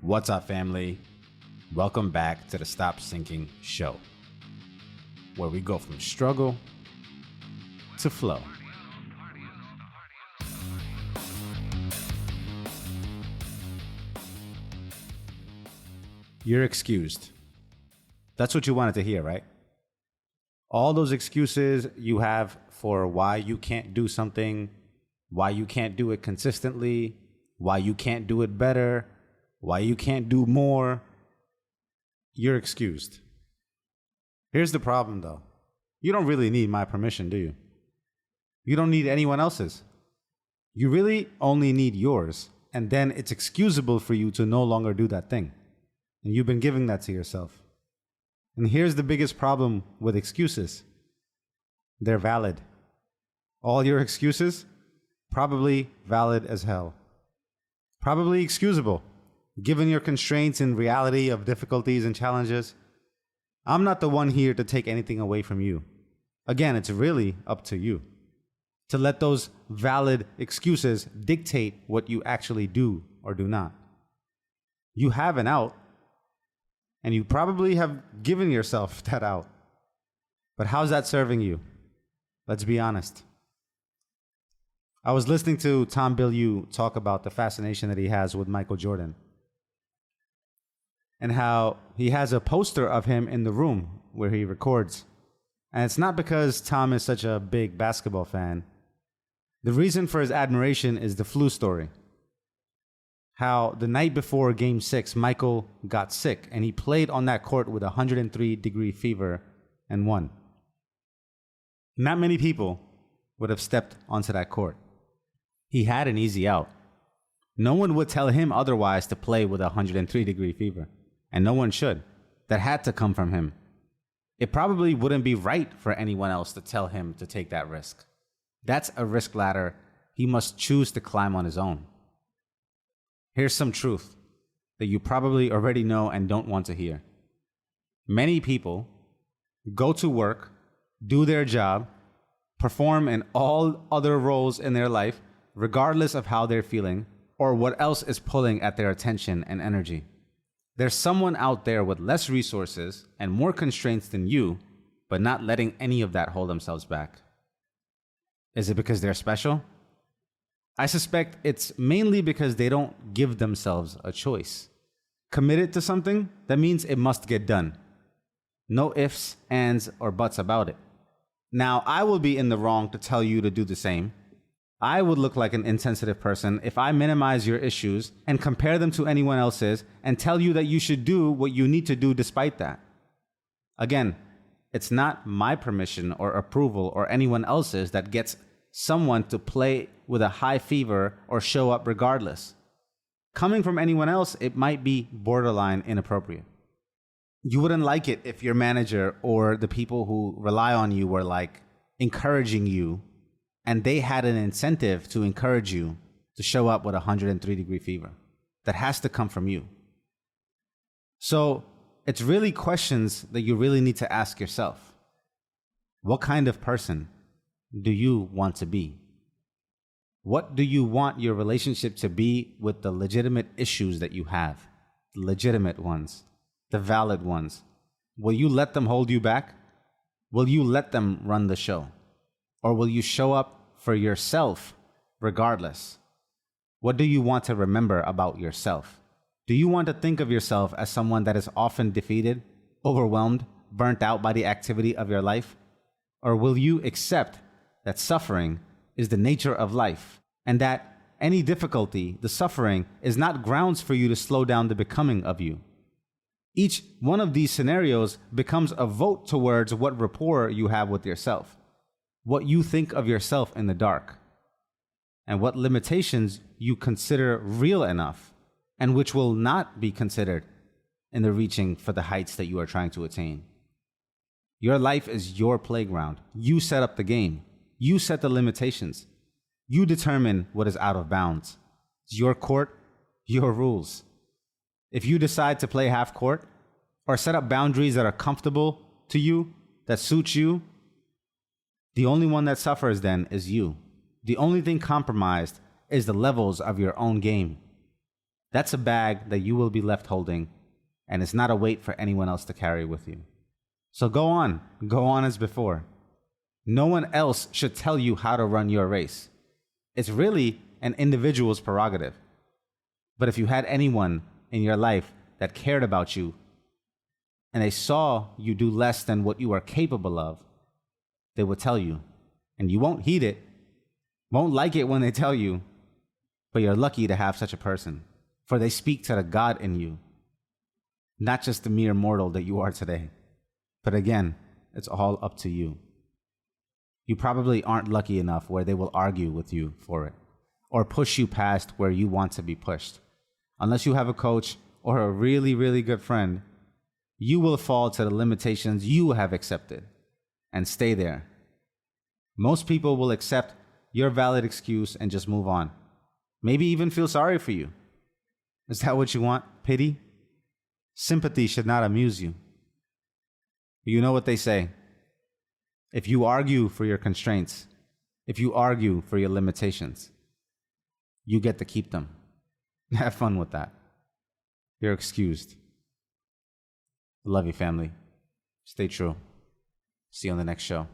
What's up, family? Welcome back to the Stop Sinking Show, where we go from struggle to flow. You're excused. That's what you wanted to hear, right? All those excuses you have for why you can't do something, why you can't do it consistently, why you can't do it better, why you can't do more, you're excused. Here's the problem, though. You don't really need my permission, do you? You don't need anyone else's. You really only need yours, and then it's excusable for you to no longer do that thing. And you've been giving that to yourself. And here's the biggest problem with excuses. They're valid. All your excuses, probably valid as hell. Probably excusable, given your constraints and reality of difficulties and challenges. I'm not the one here to take anything away from you. Again, it's really up to you to let those valid excuses dictate what you actually do or do not. You have an out, and you probably have given yourself that out. But how's that serving you? Let's be honest. I was listening to Tom Bilyeu talk about the fascination that he has with Michael Jordan, and how he has a poster of him in the room where he records. And it's not because Tom is such a big basketball fan. The reason for his admiration is the flu story. How the night before Game 6, Michael got sick, and he played on that court with a 103-degree fever and won. Not many people would have stepped onto that court. He had an easy out. No one would tell him otherwise to play with a 103-degree fever. And no one should. That had to come from him. It probably wouldn't be right for anyone else to tell him to take that risk. That's a risk ladder he must choose to climb on his own. Here's some truth that you probably already know and don't want to hear. Many people go to work, do their job, perform in all other roles in their life, regardless of how they're feeling or what else is pulling at their attention and energy. There's someone out there with less resources and more constraints than you, but not letting any of that hold themselves back. Is it because they're special? I suspect it's mainly because they don't give themselves a choice. Committed to something, that means it must get done. No ifs, ands, or buts about it. Now, I will be in the wrong to tell you to do the same. I would look like an insensitive person if I minimize your issues and compare them to anyone else's and tell you that you should do what you need to do despite that. Again, it's not my permission or approval or anyone else's that gets someone to play with a high fever or show up regardless. Coming from anyone else, it might be borderline inappropriate. You wouldn't like it if your manager or the people who rely on you were like encouraging you, and they had an incentive to encourage you to show up with a 103-degree fever. That has to come from you. So it's really questions that you really need to ask yourself. What kind of person do you want to be? What do you want your relationship to be with the legitimate issues that you have? The legitimate ones, the valid ones. Will you let them hold you back? Will you let them run the show? Or will you show up for yourself regardless? What do you want to remember about yourself? Do you want to think of yourself as someone that is often defeated, overwhelmed, burnt out by the activity of your life? Or will you accept that suffering is the nature of life, and that any difficulty, the suffering, is not grounds for you to slow down the becoming of you? Each one of these scenarios becomes a vote towards what rapport you have with yourself, what you think of yourself in the dark, and what limitations you consider real enough, and which will not be considered in the reaching for the heights that you are trying to attain. Your life is your playground. You set up the game. You set the limitations. You determine what is out of bounds. It's your court, your rules. If you decide to play half court or set up boundaries that are comfortable to you, that suit you, the only one that suffers then is you. The only thing compromised is the levels of your own game. That's a bag that you will be left holding, and it's not a weight for anyone else to carry with you. So go on as before. No one else should tell you how to run your race. It's really an individual's prerogative. But if you had anyone in your life that cared about you, and they saw you do less than what you are capable of, they would tell you. And you won't heed it, won't like it when they tell you, but you're lucky to have such a person, for they speak to the God in you, not just the mere mortal that you are today. But again, it's all up to you. You probably aren't lucky enough where they will argue with you for it, or push you past where you want to be pushed. Unless you have a coach or a really, really good friend, you will fall to the limitations you have accepted and stay there. Most people will accept your valid excuse and just move on. Maybe even feel sorry for you. Is that what you want? Pity? Sympathy should not amuse you. You know what they say. If you argue for your constraints, if you argue for your limitations, you get to keep them. Have fun with that. You're excused. Love you, family. Stay true. See you on the next show.